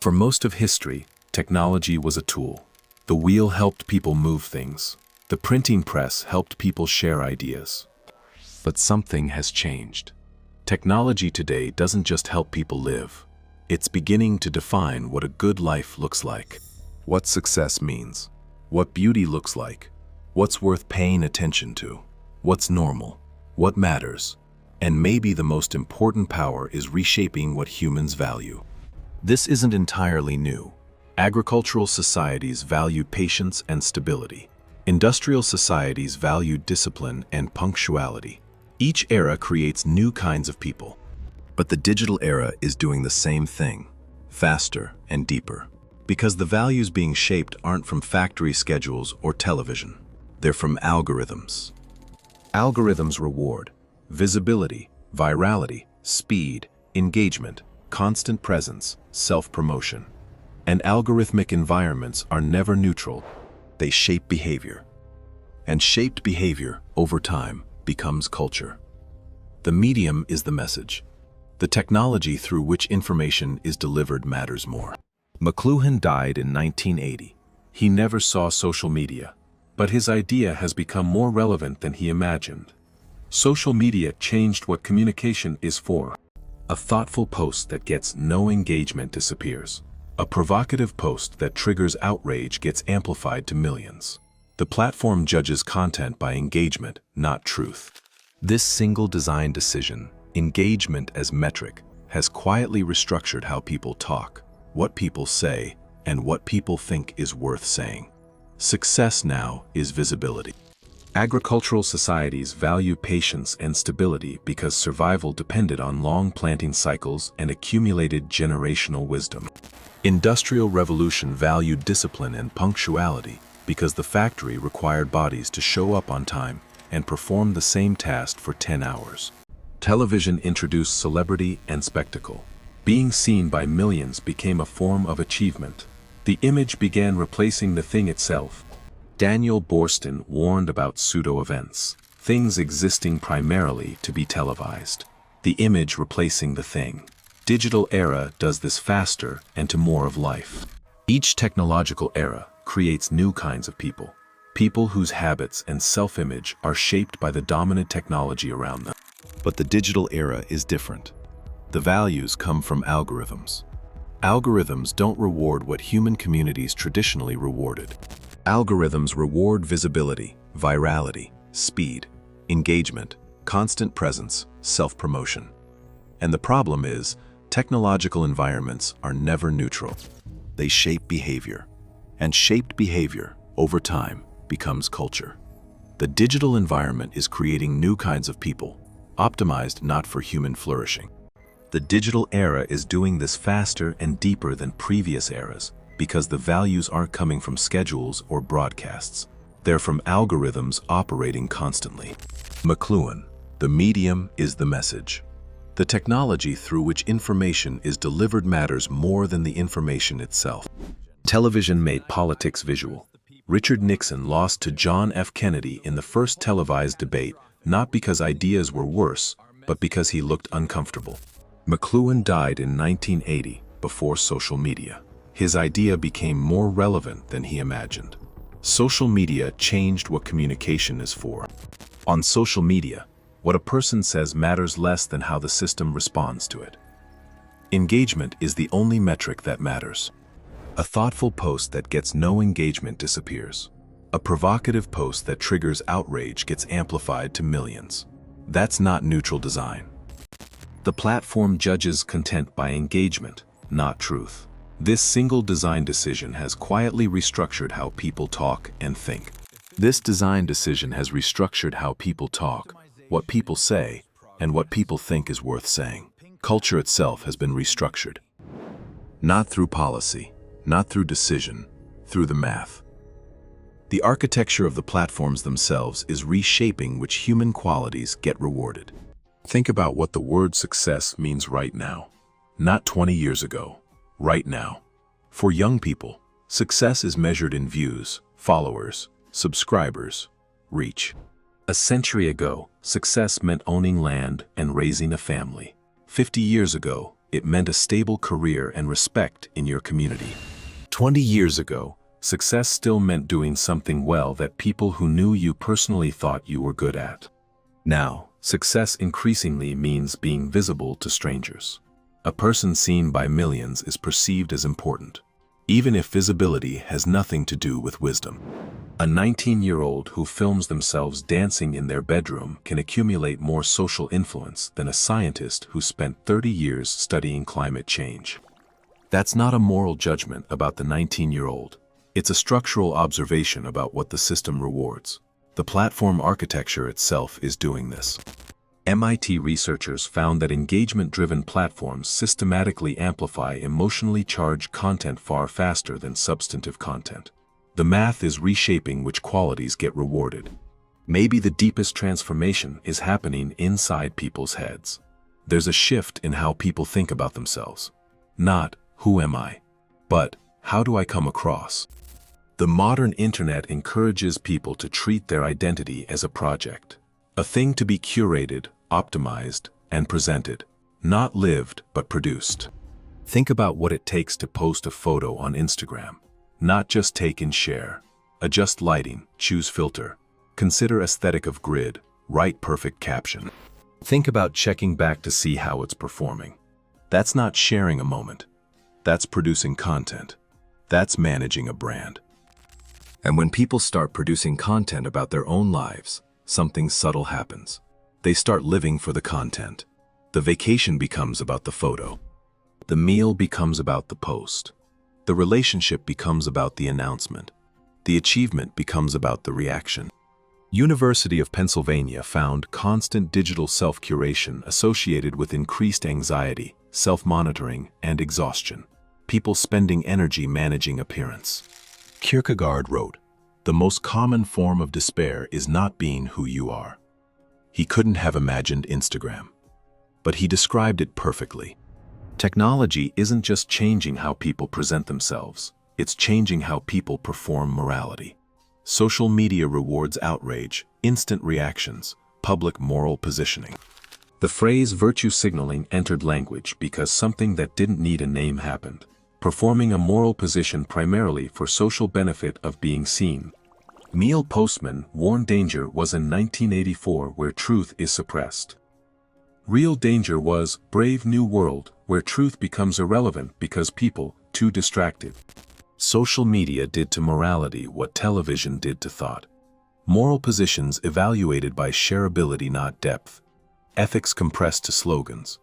For most of history, technology was a tool. The wheel helped people move things. The printing press helped people share ideas. But something has changed. Technology today doesn't just help people live. It's beginning to define what a good life looks like, what success means, what beauty looks like, what's worth paying attention to, what's normal, what matters, and maybe the most important power is reshaping what humans value. This isn't entirely new. Agricultural societies valued patience and stability. Industrial societies valued discipline and punctuality. Each era creates new kinds of people. But the digital era is doing the same thing, faster and deeper. Because the values being shaped aren't from factory schedules or television. They're from algorithms. Algorithms reward visibility, virality, speed, engagement, constant presence, self-promotion. And algorithmic environments are never neutral. They shape behavior. And shaped behavior, over time, becomes culture. The medium is the message. The technology through which information is delivered matters more. McLuhan died in 1980. He never saw social media, but his idea has become more relevant than he imagined. Social media changed what communication is for. A thoughtful post that gets no engagement disappears. A provocative post that triggers outrage gets amplified to millions. The platform judges content by engagement, not truth. This single design decision, engagement as metric, has quietly restructured how people talk, what people say, and what people think is worth saying. Success now is visibility. Agricultural societies value patience and stability because survival depended on long planting cycles and accumulated generational wisdom. Industrial revolution valued discipline and punctuality because the factory required bodies to show up on time and perform the same task for 10 hours. Television introduced celebrity and spectacle. Being seen by millions became a form of achievement. The image began replacing the thing itself. Daniel Boorstin warned about pseudo-events, things existing primarily to be televised. The image replacing the thing. Digital era does this faster and to more of life. Each technological era creates new kinds of people. People whose habits and self-image are shaped by the dominant technology around them. But the digital era is different. The values come from algorithms. Algorithms don't reward what human communities traditionally rewarded. Algorithms reward visibility, virality, speed, engagement, constant presence, self-promotion. And the problem is, technological environments are never neutral. They shape behavior. And shaped behavior, over time, becomes culture. The digital environment is creating new kinds of people, optimized not for human flourishing. The digital era is doing this faster and deeper than previous eras because the values aren't coming from schedules or broadcasts. They're from algorithms operating constantly. McLuhan, the medium is the message. The technology through which information is delivered matters more than the information itself. Television made politics visual. Richard Nixon lost to John F. Kennedy in the first televised debate, not because ideas were worse, but because he looked uncomfortable. McLuhan died in 1980, before social media. His idea became more relevant than he imagined. Social media changed what communication is for. On social media, what a person says matters less than how the system responds to it. Engagement is the only metric that matters. A thoughtful post that gets no engagement disappears. A provocative post that triggers outrage gets amplified to millions. That's not neutral design. The platform judges content by engagement, not truth. This single design decision has quietly restructured how people talk and think. This design decision has restructured how people talk, what people say, and what people think is worth saying. Culture itself has been restructured. Not through policy, not through decision, through the math. The architecture of the platforms themselves is reshaping which human qualities get rewarded. Think about what the word success means right now. Not 20 years ago, right now. For young people, success is measured in views, followers, subscribers, reach. A century ago, success meant owning land and raising a family. 50 years ago, it meant a stable career and respect in your community. 20 years ago, success still meant doing something well that people who knew you personally thought you were good at. Now, success increasingly means being visible to strangers. A person seen by millions is perceived as important, even if visibility has nothing to do with wisdom. A 19-year-old who films themselves dancing in their bedroom can accumulate more social influence than a scientist who spent 30 years studying climate change. That's not a moral judgment about the 19-year-old. It's a structural observation about what the system rewards. The platform architecture itself is doing this. MIT researchers found that engagement-driven platforms systematically amplify emotionally charged content far faster than substantive content. The math is reshaping which qualities get rewarded. Maybe the deepest transformation is happening inside people's heads. There's a shift in how people think about themselves. Not, who am I? But, how do I come across? The modern internet encourages people to treat their identity as a project. A thing to be curated, optimized, and presented. Not lived, but produced. Think about what it takes to post a photo on Instagram. Not just take and share. Adjust lighting, choose filter. Consider aesthetic of grid, write perfect caption. Think about checking back to see how it's performing. That's not sharing a moment. That's producing content. That's managing a brand. And when people start producing content about their own lives, something subtle happens. They start living for the content. The vacation becomes about the photo. The meal becomes about the post. The relationship becomes about the announcement. The achievement becomes about the reaction. University of Pennsylvania found constant digital self-curation associated with increased anxiety, self-monitoring, and exhaustion. People spending energy managing appearance. Kierkegaard wrote, "The most common form of despair is not being who you are." He couldn't have imagined Instagram, but he described it perfectly. Technology isn't just changing how people present themselves, it's changing how people perform morality. Social media rewards outrage, instant reactions, public moral positioning. The phrase virtue signaling entered language because something that didn't need a name happened, performing a moral position primarily for social benefit of being seen. Neil Postman warned danger was in 1984 where truth is suppressed. Real danger was Brave New World, where truth becomes irrelevant because people too distracted. Social media did to morality what television did to thought. Moral positions evaluated by shareability, not depth. Ethics compressed to slogans.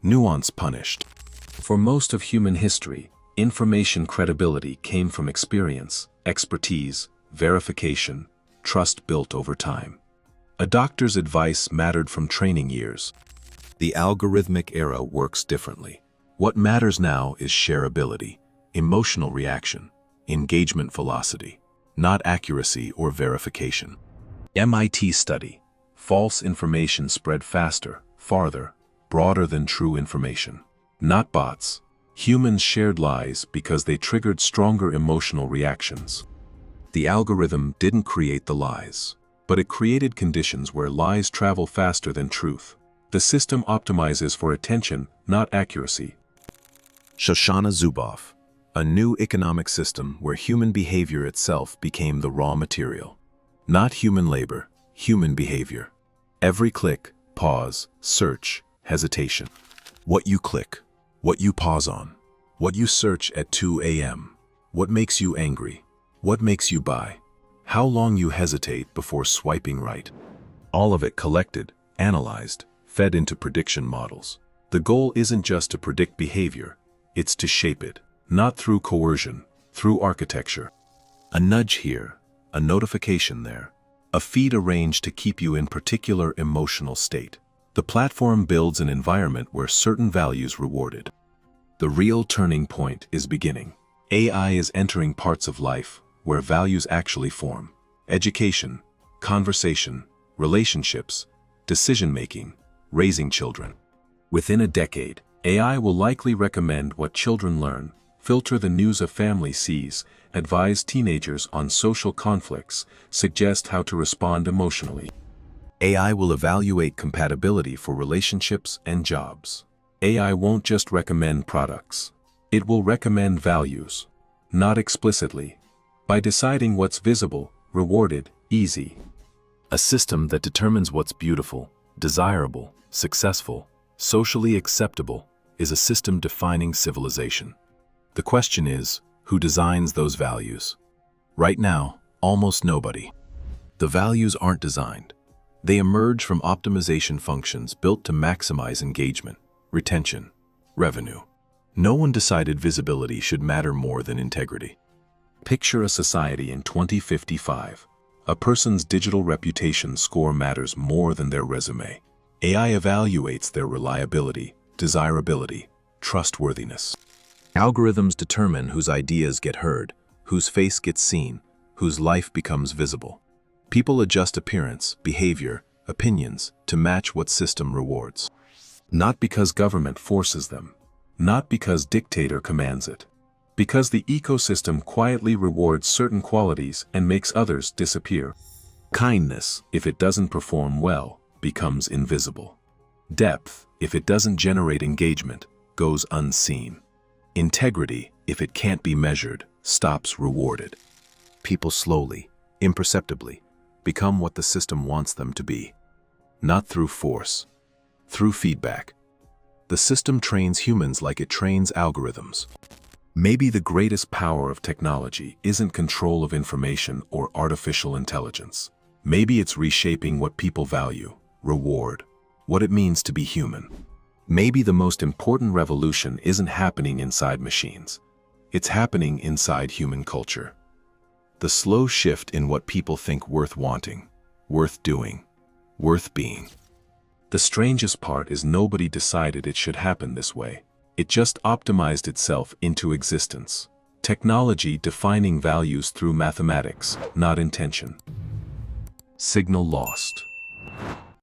Nuance punished. For most of human history, information credibility came from experience, expertise, verification, trust built over time. A doctor's advice mattered from training years. The algorithmic era works differently. What matters now is shareability, emotional reaction, engagement velocity, not accuracy or verification. MIT study. False information spread faster, farther, broader than true information. Not bots. Humans shared lies because they triggered stronger emotional reactions. The algorithm didn't create the lies, but it created conditions where lies travel faster than truth. The system optimizes for attention, not accuracy. Shoshana Zuboff. A new economic system where human behavior itself became the raw material. Not human labor, human behavior. Every click, pause, search, hesitation. What you click, what you pause on, what you search at 2 a.m., what makes you angry, what makes you buy, how long you hesitate before swiping right. All of it collected, analyzed, fed into prediction models. The goal isn't just to predict behavior, it's to shape it, not through coercion, through architecture. A nudge here, a notification there, a feed arranged to keep you in particular emotional state. The platform builds an environment where certain values rewarded. The real turning point is beginning. AI is entering parts of life where values actually form. Education, conversation, relationships, decision-making, raising children. Within a decade, AI will likely recommend what children learn, filter the news a family sees, advise teenagers on social conflicts, suggest how to respond emotionally. AI will evaluate compatibility for relationships and jobs. AI won't just recommend products. It will recommend values. Not explicitly. By deciding what's visible, rewarded, easy. A system that determines what's beautiful, desirable, successful, socially acceptable, is a system defining civilization. The question is, who designs those values? Right now, almost nobody. The values aren't designed. They emerge from optimization functions built to maximize engagement, retention, revenue. No one decided visibility should matter more than integrity. Picture a society in 2055. A person's digital reputation score matters more than their resume. AI evaluates their reliability, desirability, trustworthiness. Algorithms determine whose ideas get heard, whose face gets seen, whose life becomes visible. People adjust appearance, behavior, opinions to match what system rewards. Not because government forces them. Not because dictator commands it. Because the ecosystem quietly rewards certain qualities and makes others disappear. Kindness, if it doesn't perform well, becomes invisible. Depth, if it doesn't generate engagement, goes unseen. Integrity, if it can't be measured, stops rewarded. People slowly, imperceptibly, become what the system wants them to be. Not through force, through feedback. The system trains humans like it trains algorithms. Maybe the greatest power of technology isn't control of information or artificial intelligence. Maybe it's reshaping what people value, reward, what it means to be human. Maybe the most important revolution isn't happening inside machines. It's happening inside human culture. The slow shift in what people think worth wanting, worth doing, worth being. The strangest part is nobody decided it should happen this way. It just optimized itself into existence. Technology defining values through mathematics, not intention. Signal lost.